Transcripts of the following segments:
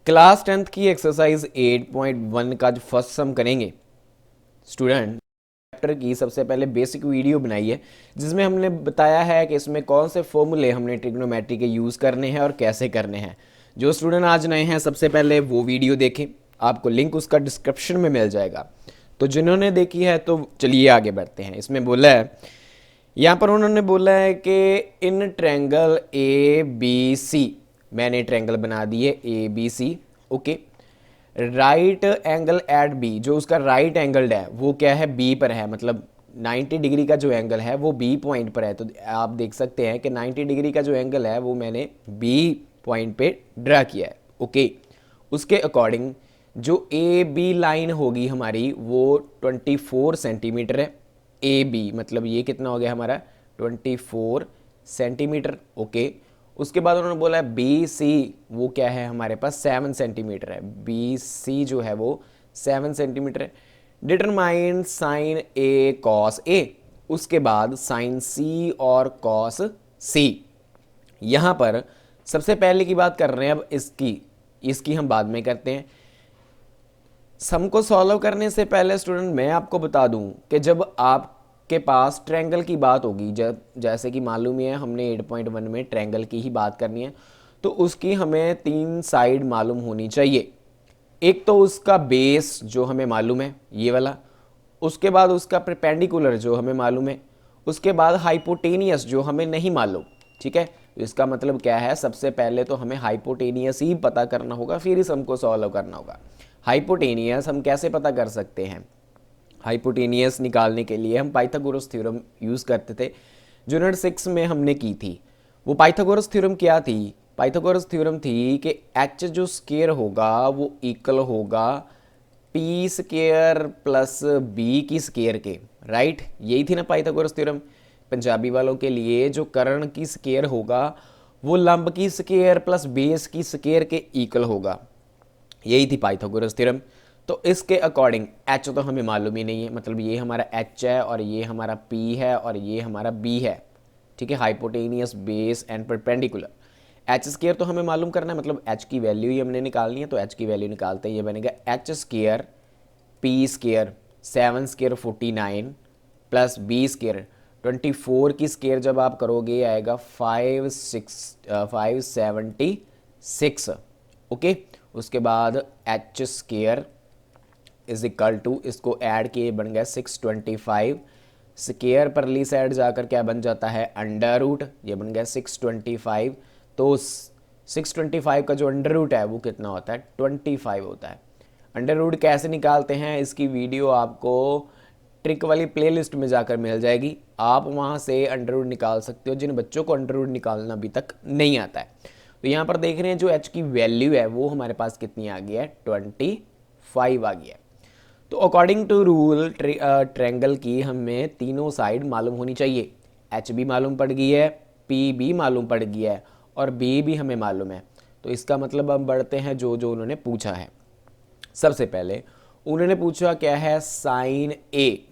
Class 10th की exercise 8.1 का जो फर्स्ट सम करेंगे स्टूडेंट, चैप्टर की सबसे पहले बेसिक वीडियो बनाई है जिसमें हमने बताया है कि इसमें कौन से फॉर्मूले हमने ट्रिग्नोमेट्री के यूज़ करने हैं और कैसे करने हैं। जो स्टूडेंट आज नए हैं सबसे पहले वो वीडियो देखें, आपको लिंक उसका डिस्क्रिप्शन में मिल जाएगा। तो जिन्होंने देखी है तो चलिए आगे बढ़ते हैं। इसमें बोला है, यहाँ पर उन्होंने बोला है कि इन ट्रैंगल ए बी सी, मैंने ट्रैंगल बना दिए A B C, okay. Right angle at B, जो उसका राइट एंगल्ड है वो क्या है, बी पर है, मतलब 90 डिग्री का जो एंगल है वो बी पॉइंट पर है। तो आप देख सकते हैं कि 90 डिग्री का जो एंगल है वो मैंने बी पॉइंट पे ड्रा किया है, ओके। उसके अकॉर्डिंग जो ए बी लाइन होगी हमारी वो 24 सेंटीमीटर है। ए बी मतलब ये कितना हो गया हमारा 24 सेंटीमीटर, ओके। उसके बाद उन्होंने बोला है बी सी, वो क्या है हमारे पास 7 सेंटीमीटर है। बी सी जो है वो 7 सेंटीमीटर है। Determine sign A cos A, उसके बाद साइन सी और कॉस सी। यहाँ पर सबसे पहले की बात कर रहे हैं, अब इसकी इसकी हम बाद में करते हैं। सम को सॉल्व करने से पहले स्टूडेंट मैं आपको बता दूं कि जब आपके पास ट्रायंगल की बात होगी, जब जैसे कि मालूम ही है हमने 8.1 में ट्रायंगल की ही बात करनी है, तो उसकी हमें 3 साइड मालूम होनी चाहिए। एक तो उसका बेस जो हमें मालूम है ये वाला, उसके बाद उसका परपेंडिकुलर जो हमें मालूम है, उसके बाद हाइपोटेनियस जो हमें नहीं मालूम, ठीक है। तो इसका मतलब क्या है, सबसे पहले तो हमें हाइपोटेनियस ही पता करना होगा, फिर इस हमको सॉल्व करना होगा। हाइपोटेनियस हम कैसे पता कर सकते हैं, हाइपोटेनियस निकालने के लिए हम पाइथागोरस थ्योरम यूज़ करते थे, जो यूनिट 6 में हमने की थी। वो पाइथागोरस थ्योरम क्या थी, पाइथागोरस थ्योरम थी कि एच जो स्केयर होगा वो इक्वल होगा पी स्केयर प्लस बी की स्केयर के, राइट। यही थी ना पाइथागोरस थ्योरम। पंजाबी वालों के लिए जो कर्ण की स्केयर होगा वो लंब की स्केयर प्लस बेस की स्केयर के इक्वल होगा, यही थी पाइथागोरस थ्योरम। तो इसके अकॉर्डिंग एच तो हमें मालूम ही नहीं है, मतलब ये हमारा एच है और ये हमारा पी है और ये हमारा बी है, ठीक है। Hypotenuse base and perpendicular. H square तो हमें मालूम करना है, मतलब एच की वैल्यू ही हमने निकालनी है। तो एच की वैल्यू निकालते हैं, ये बनेगा h square p square 7 square 49 plus b square 24 की स्केयर जब आप करोगे आएगा 576, ओके। उसके बाद h square is equal to, इसको ऐड किए बन गया 625, स्केयर परली साइड जाकर क्या बन जाता है अंडर रूट, ये बन गया 625। तो 625 का जो अंडर रूट है वो कितना होता है 25 होता है। अंडर रूट कैसे निकालते हैं इसकी वीडियो आपको ट्रिक वाली प्लेलिस्ट में जाकर मिल जाएगी, आप वहाँ से अंडर रूट निकाल सकते हो जिन बच्चों को अंडर रूट निकालना अभी तक नहीं आता है। तो यहाँ पर देख रहे हैं जो एच की वैल्यू है वो हमारे पास कितनी आ गई है 25 आ गई है। तो अकॉर्डिंग टू रूल ट्रायंगल की हमें तीनों साइड मालूम होनी चाहिए। एच भी मालूम पड़ गई है, पी भी मालूम पड़ गया है और बी भी हमें मालूम है। तो इसका मतलब हम बढ़ते हैं जो जो उन्होंने पूछा है। सबसे पहले उन्होंने पूछा क्या है साइन ए,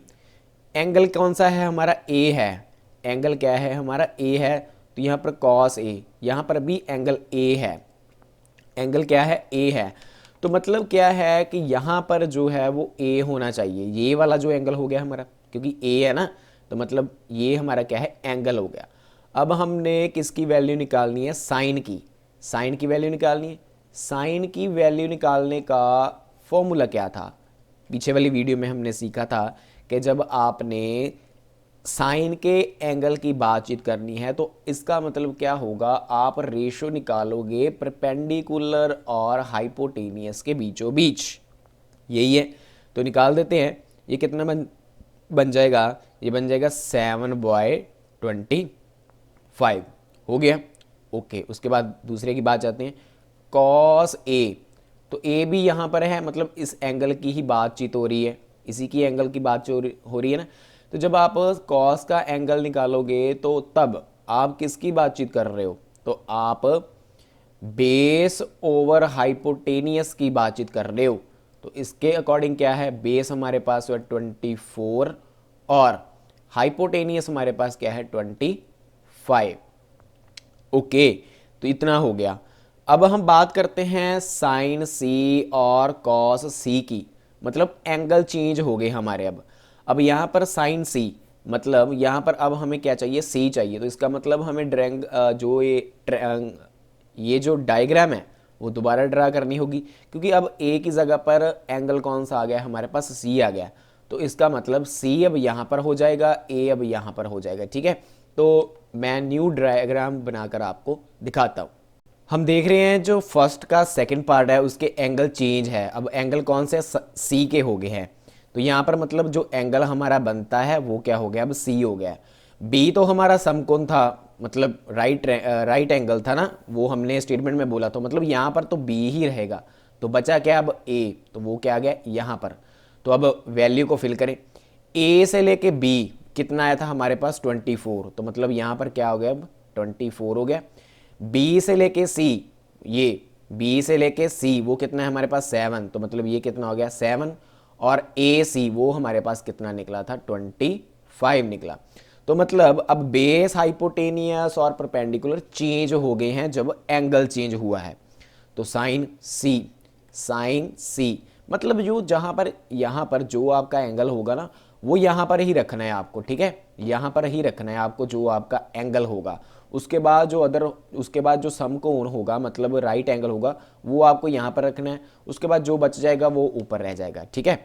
एंगल कौन सा है हमारा ए है, एंगल क्या है हमारा ए है। तो यहाँ पर कॉस ए, यहाँ पर भी एंगल ए है, एंगल क्या है ए है। तो मतलब क्या है कि यहाँ पर जो है वो ए होना चाहिए, ये वाला जो एंगल हो गया हमारा, क्योंकि ए है ना, तो मतलब ये हमारा क्या है एंगल हो गया। अब हमने किसकी वैल्यू निकालनी है, साइन की, साइन की वैल्यू निकालनी है। साइन की वैल्यू निकालने का फॉर्मूला क्या था, पीछे वाली वीडियो में हमने सीखा था कि जब आपने साइन के एंगल की बातचीत करनी है तो इसका मतलब क्या होगा, आप रेशो निकालोगे परपेंडिकुलर और हाइपोटेनियस के बीचों बीच, यही है। तो निकाल देते हैं, ये कितना बन जाएगा, ये बन जाएगा 7/25 हो गया, ओके। उसके बाद दूसरे की बात जाते हैं, कॉस ए, तो ए भी यहाँ पर है, मतलब इस एंगल की ही बातचीत हो रही है, इसी की एंगल की बात हो रही है ना। तो जब आप कॉस का एंगल निकालोगे तो तब आप किसकी बातचीत कर रहे हो, तो आप बेस ओवर हाइपोटेनियस की बातचीत कर रहे हो। तो इसके अकॉर्डिंग क्या है, बेस हमारे पास है 24 और हाइपोटेनियस हमारे पास क्या है 25, ओके। तो इतना हो गया। अब हम बात करते हैं साइन सी और कॉस सी की, मतलब एंगल चेंज हो गए हमारे। अब यहाँ पर साइन सी, मतलब यहाँ पर अब हमें क्या चाहिए, सी चाहिए। तो इसका मतलब हमें ड्रैंग जो ये जो डायग्राम है वो दोबारा ड्रा करनी होगी, क्योंकि अब ए की जगह पर एंगल कौन सा आ गया हमारे पास, सी आ गया। तो इसका मतलब सी अब यहाँ पर हो जाएगा, ए अब यहाँ पर हो जाएगा, ठीक है। तो मैं न्यू डायग्राम बनाकर आपको दिखाता हूँ। हम देख रहे हैं जो फर्स्ट का सेकंड पार्ट है उसके एंगल चेंज है। अब एंगल कौन से, सी के हो गए हैं। तो यहाँ पर मतलब जो एंगल हमारा बनता है वो क्या हो गया, अब सी हो गया। बी तो हमारा समकोण था, मतलब राइट एंगल था ना, वो हमने स्टेटमेंट में बोला। तो मतलब यहाँ पर तो बी ही रहेगा। तो बचा क्या अब ए, तो वो क्या आ गया यहाँ पर। तो अब वैल्यू को फिल करें। ए से लेके बी कितना आया था हमारे पास 24, तो मतलब यहाँ पर क्या हो गया, अब 24 हो गया। बी से लेके सी, ये बी से लेके सी वो कितना है हमारे पास 7, तो मतलब ये कितना हो गया 7। और ए सी वो हमारे पास कितना निकला था 25 निकला। तो मतलब अब बेस, हाइपोटेनियस और परपेंडिकुलर चेंज हो गए हैं जब एंगल चेंज हुआ है। तो साइन सी मतलब जो जहां पर यहां पर जो आपका एंगल होगा ना वो यहां पर ही रखना है आपको, ठीक है। यहां पर ही रखना है आपको जो आपका एंगल होगा। उसके बाद जो समकोण होगा, मतलब राइट एंगल होगा, वो आपको यहां पर रखना है। उसके बाद जो बच जाएगा वो ऊपर रह जाएगा, ठीक है।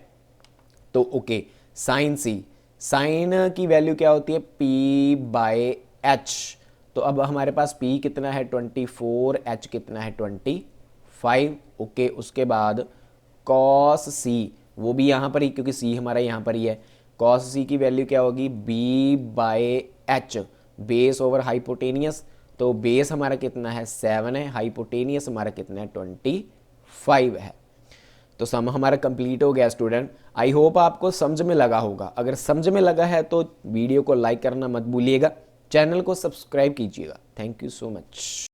तो ओके, साइन सी, साइन की वैल्यू क्या होती है, P बाय एच। तो अब हमारे पास P कितना है 24, H कितना है 25, ओके। उसके बाद कॉस सी, वो भी यहाँ पर ही, क्योंकि सी हमारा यहाँ पर ही है। कॉस सी की वैल्यू क्या होगी, B by H, base over hypotenuse. तो बेस हमारा कितना है 7 है, हाइपोटेनियस हमारा कितना है 25 है। तो सम हमारा कंप्लीट हो गया स्टूडेंट। आई होप आपको समझ में लगा होगा। अगर समझ में लगा है तो वीडियो को लाइक करना मत भूलिएगा, चैनल को सब्सक्राइब कीजिएगा। Thank you so much.